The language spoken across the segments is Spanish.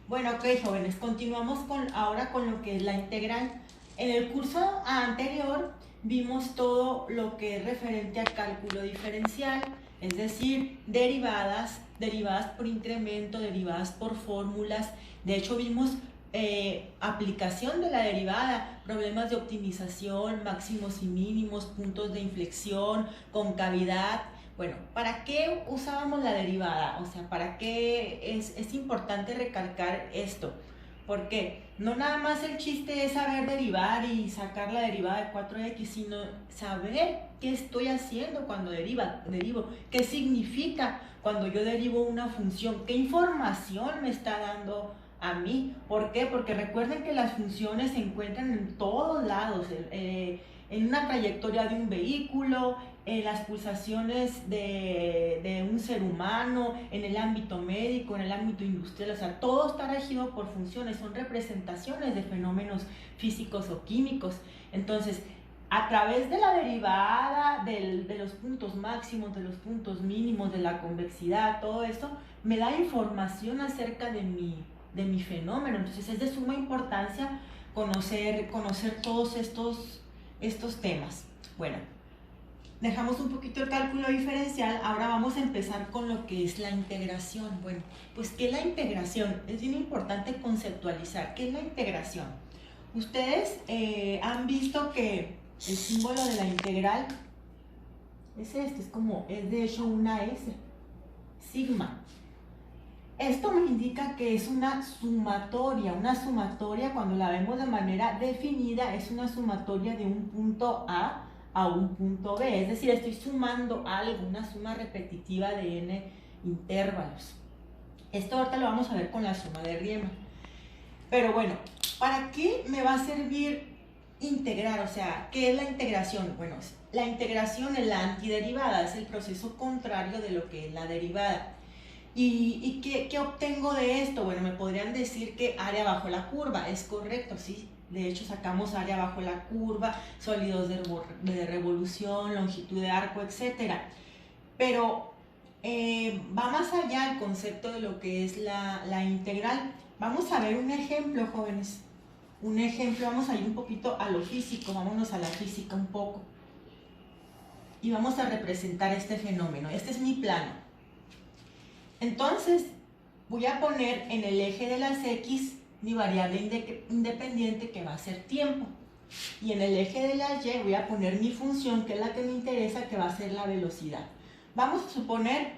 Bueno, ok, jóvenes, continuamos ahora con lo que es la integral. En el curso anterior vimos todo lo que es referente a cálculo diferencial, es decir, derivadas, derivadas por incremento, derivadas por fórmulas. De hecho, vimos aplicación de la derivada, problemas de optimización, máximos y mínimos, puntos de inflexión, concavidad. Bueno, ¿para qué usábamos la derivada? O sea, ¿para qué es importante recalcar esto? Porque no nada más el chiste es saber derivar y sacar la derivada de 4x, sino saber qué estoy haciendo cuando derivo, qué significa cuando yo derivo una función, qué información me está dando a mí. ¿Por qué? Porque recuerden que las funciones se encuentran en todos lados, en una trayectoria de un vehículo, en las pulsaciones de un ser humano, en el ámbito médico, en el ámbito industrial. O sea, todo está regido por funciones, son representaciones de fenómenos físicos o químicos. Entonces, a través de la derivada de los puntos máximos, de los puntos mínimos, de la convexidad, todo esto me da información acerca de mi fenómeno. Entonces es de suma importancia conocer todos estos temas. Bueno, dejamos un poquito el cálculo diferencial, ahora vamos a empezar con lo que es la integración. Bueno, pues ¿qué es la integración? Es bien importante conceptualizar. ¿Qué es la integración? Ustedes han visto que el símbolo de la integral es es de hecho una S, sigma. Esto me indica que es una sumatoria cuando la vemos de manera definida es una sumatoria de un punto A un punto B, es decir, estoy sumando algo, una suma repetitiva de n intervalos. Esto ahorita lo vamos a ver con la suma de Riemann. Pero bueno, ¿para qué me va a servir integrar? O sea, ¿qué es la integración? Bueno, la integración es la antiderivada, es el proceso contrario de lo que es la derivada. ¿Y qué obtengo de esto? Bueno, me podrían decir que área bajo la curva, es correcto, sí. De hecho, sacamos área bajo la curva, sólidos de revolución, longitud de arco, etc. Pero va más allá el concepto de lo que es la integral. Vamos a ver un ejemplo, jóvenes. Un ejemplo, vamos a ir un poquito a lo físico, vámonos a la física un poco. Y vamos a representar este fenómeno. Este es mi plano. Entonces, voy a poner en el eje de las X mi variable independiente que va a ser tiempo. Y en el eje de las Y voy a poner mi función, que es la que me interesa, que va a ser la velocidad. Vamos a suponer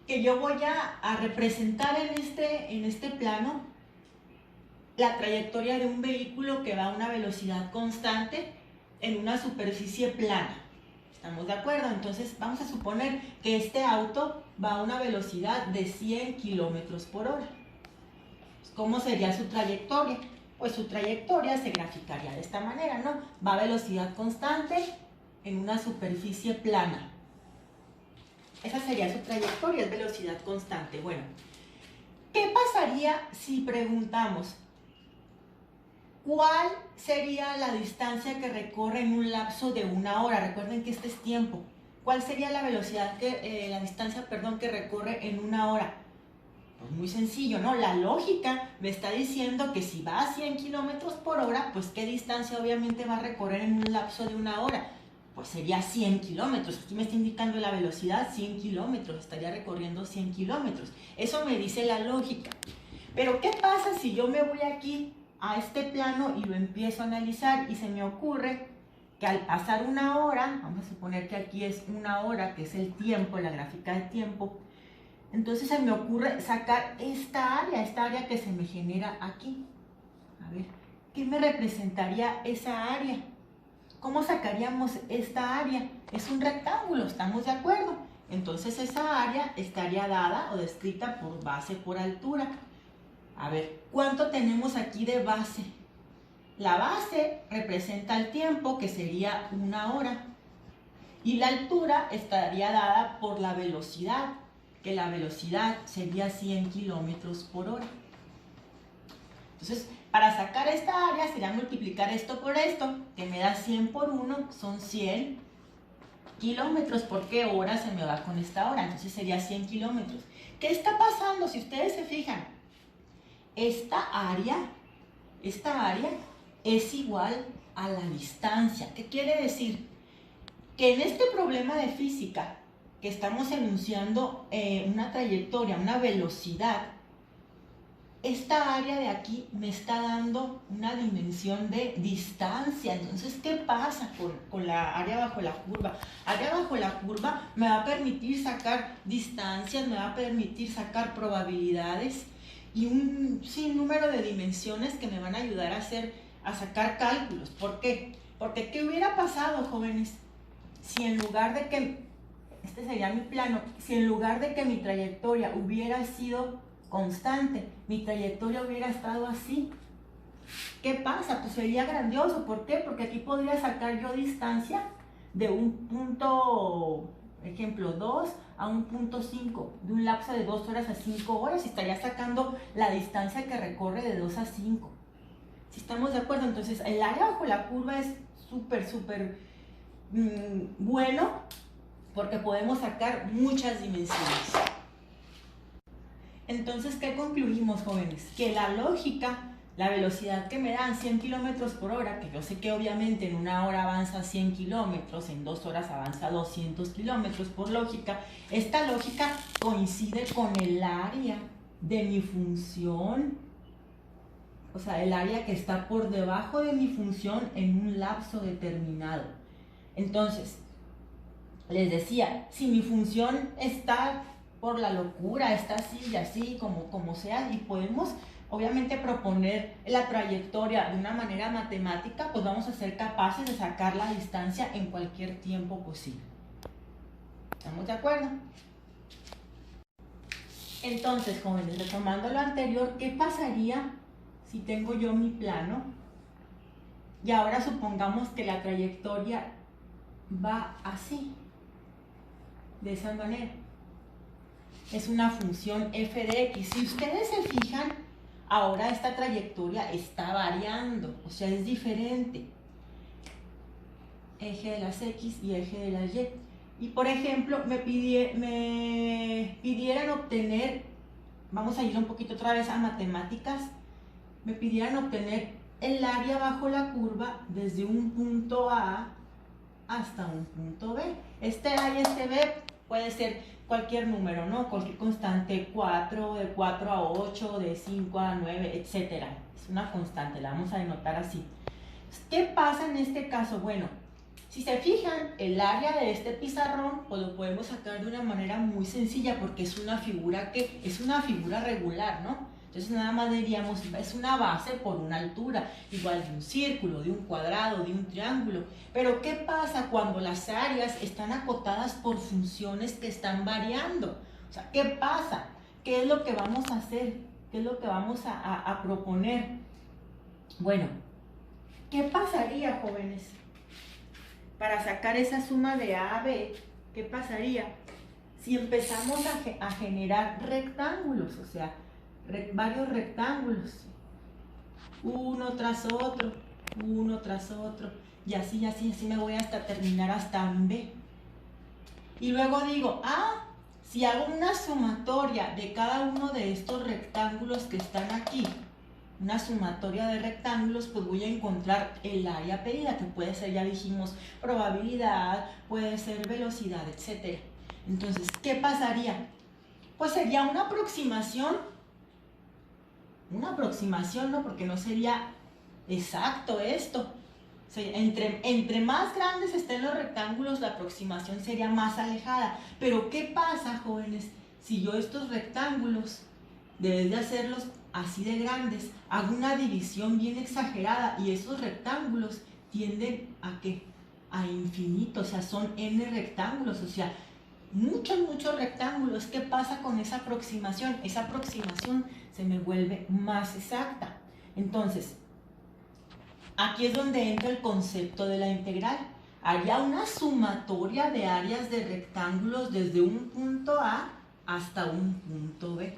que yo voy a representar en este plano la trayectoria de un vehículo que va a una velocidad constante en una superficie plana. ¿Estamos de acuerdo? Entonces vamos a suponer que este auto va a una velocidad de 100 kilómetros por hora. ¿Cómo sería su trayectoria? Pues su trayectoria se graficaría de esta manera, ¿no? Va a velocidad constante en una superficie plana. Esa sería su trayectoria, es velocidad constante. Bueno, ¿qué pasaría si preguntamos cuál sería la distancia que recorre en un lapso de 1 hora? Recuerden que este es tiempo. ¿Cuál sería la velocidad la distancia que recorre en 1 hora? Pues muy sencillo, ¿no? La lógica me está diciendo que si va a 100 kilómetros por hora, pues ¿qué distancia obviamente va a recorrer en un lapso de 1 hora? Pues sería 100 kilómetros. Aquí me está indicando la velocidad, 100 kilómetros. Estaría recorriendo 100 kilómetros. Eso me dice la lógica. Pero ¿qué pasa si yo me voy aquí a este plano y lo empiezo a analizar y se me ocurre que al pasar 1 hora, vamos a suponer que aquí es 1 hora, que es el tiempo, la gráfica de tiempo, entonces se me ocurre sacar esta área que se me genera aquí. A ver, ¿qué me representaría esa área? ¿Cómo sacaríamos esta área? Es un rectángulo, ¿estamos de acuerdo? Entonces esa área estaría dada o descrita por base por altura. A ver, ¿cuánto tenemos aquí de base? La base representa el tiempo, que sería 1 hora. Y la altura estaría dada por la velocidad, que la velocidad sería 100 kilómetros por hora. Entonces, para sacar esta área sería multiplicar esto por esto, que me da 100 por 1, son 100 kilómetros, porque hora se me va con esta hora, entonces sería 100 kilómetros. ¿Qué está pasando? Si ustedes se fijan, esta área es igual a la distancia. ¿Qué quiere decir? Que en este problema de física, que estamos enunciando una trayectoria, una velocidad, esta área de aquí me está dando una dimensión de distancia. Entonces, ¿qué pasa con la área bajo la curva? Área bajo la curva me va a permitir sacar distancias, me va a permitir sacar probabilidades y un sinnúmero de dimensiones que me van a ayudar a sacar cálculos. ¿Por qué? Porque ¿qué hubiera pasado, jóvenes? Si en lugar de que, este sería mi plano, si en lugar de que mi trayectoria hubiera sido constante, mi trayectoria hubiera estado así, ¿qué pasa? Pues sería grandioso. ¿Por qué? Porque aquí podría sacar yo distancia de un punto, ejemplo 2 a un punto 5, de un lapso de 2 horas a 5 horas, y estaría sacando la distancia que recorre de 2 a 5. Si estamos de acuerdo, entonces el área bajo la curva es súper bueno, porque podemos sacar muchas dimensiones. Entonces, ¿qué concluimos, jóvenes? Que la lógica, la velocidad que me dan 100 kilómetros por hora, que yo sé que obviamente en una hora avanza 100 kilómetros, en 2 horas avanza 200 kilómetros por lógica, esta lógica coincide con el área de mi función, o sea, el área que está por debajo de mi función en un lapso determinado. Entonces, les decía, si mi función está por la locura, está así y así, como sea, y podemos obviamente proponer la trayectoria de una manera matemática, pues vamos a ser capaces de sacar la distancia en cualquier tiempo posible. ¿Estamos de acuerdo? Entonces, jóvenes, retomando lo anterior, ¿qué pasaría si tengo yo mi plano? Y ahora supongamos que la trayectoria va así, de esa manera. Es una función f de x. Si ustedes se fijan, ahora esta trayectoria está variando, o sea, es diferente. Eje de las x y eje de las y. Y por ejemplo, me pidieran obtener, vamos a ir un poquito otra vez a matemáticas, me pidieran obtener el área bajo la curva desde un punto A hasta un punto B. Este A y este B puede ser cualquier número, ¿no? Cualquier constante, 4, de 4 a 8, de 5 a 9, etc. Es una constante, la vamos a denotar así. ¿Qué pasa en este caso? Bueno, si se fijan, el área de este pizarrón, pues lo podemos sacar de una manera muy sencilla, porque es una figura regular, ¿no? Entonces nada más diríamos, es una base por una altura, igual de un círculo, de un cuadrado, de un triángulo. Pero ¿qué pasa cuando las áreas están acotadas por funciones que están variando? O sea, ¿qué pasa? ¿Qué es lo que vamos a hacer? ¿Qué es lo que vamos a proponer? Bueno, ¿qué pasaría, jóvenes? Para sacar esa suma de A a B, ¿qué pasaría? Si empezamos a generar rectángulos, o sea, varios rectángulos, uno tras otro, y así me voy hasta terminar hasta en B. Y luego digo, si hago una sumatoria de cada uno de estos rectángulos que están aquí, una sumatoria de rectángulos, pues voy a encontrar el área pedida, que puede ser, ya dijimos, probabilidad, puede ser velocidad, etc. Entonces, ¿qué pasaría? Pues sería una aproximación, ¿no? Porque no sería exacto esto. O sea, entre más grandes estén los rectángulos, la aproximación sería más alejada. Pero ¿qué pasa, jóvenes? Si yo estos rectángulos, debes de hacerlos así de grandes, hago una división bien exagerada, y esos rectángulos tienden ¿a qué? A infinito, o sea, son n rectángulos, o sea, muchos rectángulos. ¿Qué pasa con esa aproximación? Esa aproximación se me vuelve más exacta. Entonces, aquí es donde entra el concepto de la integral. Haría una sumatoria de áreas de rectángulos desde un punto A hasta un punto B.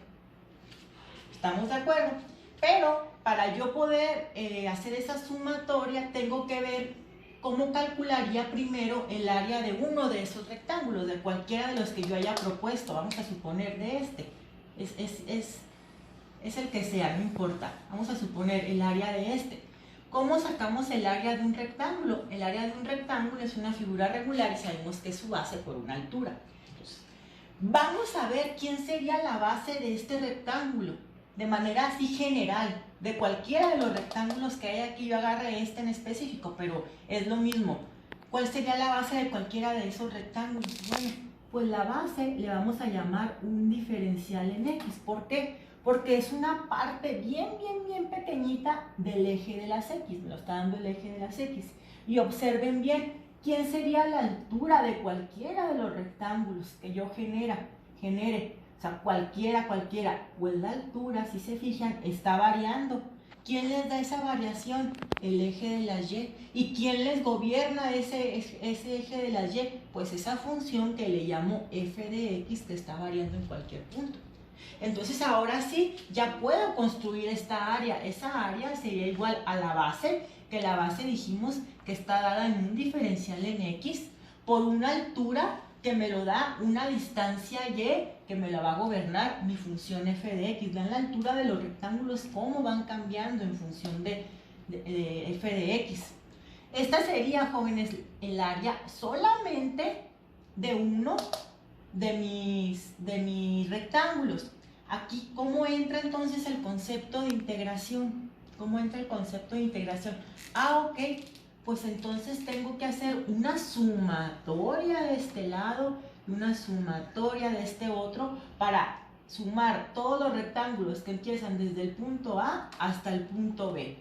¿Estamos de acuerdo? Pero para yo poder hacer esa sumatoria, tengo que ver cómo calcularía primero el área de uno de esos rectángulos, de cualquiera de los que yo haya propuesto. Vamos a suponer de este. es el que sea, no importa. Vamos a suponer el área de este. ¿Cómo sacamos el área de un rectángulo? El área de un rectángulo es una figura regular y sabemos que es su base por una altura. Entonces, vamos a ver quién sería la base de este rectángulo, de manera así general, de cualquiera de los rectángulos que hay aquí. Yo agarré este en específico, pero es lo mismo. ¿Cuál sería la base de cualquiera de esos rectángulos? Bueno, pues la base le vamos a llamar un diferencial en X. ¿Por qué? Porque es una parte bien pequeñita del eje de las X. Me lo está dando el eje de las X. Y observen bien, ¿quién sería la altura de cualquiera de los rectángulos que yo genere? O sea, cualquiera. Pues la altura, si se fijan, está variando. ¿Quién les da esa variación? El eje de las Y. ¿Y quién les gobierna ese eje de las Y? Pues esa función que le llamo f de x, que está variando en cualquier punto. Entonces ahora sí, ya puedo construir esta área. Esa área sería igual a la base, que la base dijimos que está dada en un diferencial en x por una altura que me lo da una distancia y que me la va a gobernar mi función f de x. Vean la altura de los rectángulos, cómo van cambiando en función de f de x. Esta sería, jóvenes, el área solamente de uno de mis rectángulos. Aquí, ¿cómo entra entonces el concepto de integración? ¿Cómo entra el concepto de integración? Ok, pues entonces tengo que hacer una sumatoria de este lado y una sumatoria de este otro para sumar todos los rectángulos que empiezan desde el punto A hasta el punto B.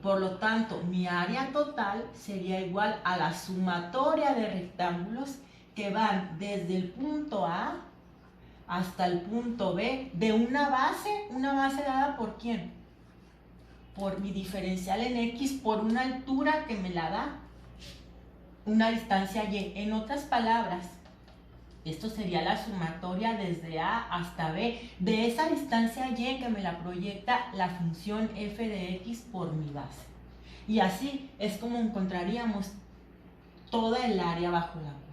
Por lo tanto, mi área total sería igual a la sumatoria de rectángulos que van desde el punto A hasta el punto B de una base dada por ¿quién? Por mi diferencial en X, por una altura que me la da una distancia Y. En otras palabras, esto sería la sumatoria desde A hasta B de esa distancia Y que me la proyecta la función f de X por mi base. Y así es como encontraríamos toda el área bajo la curva.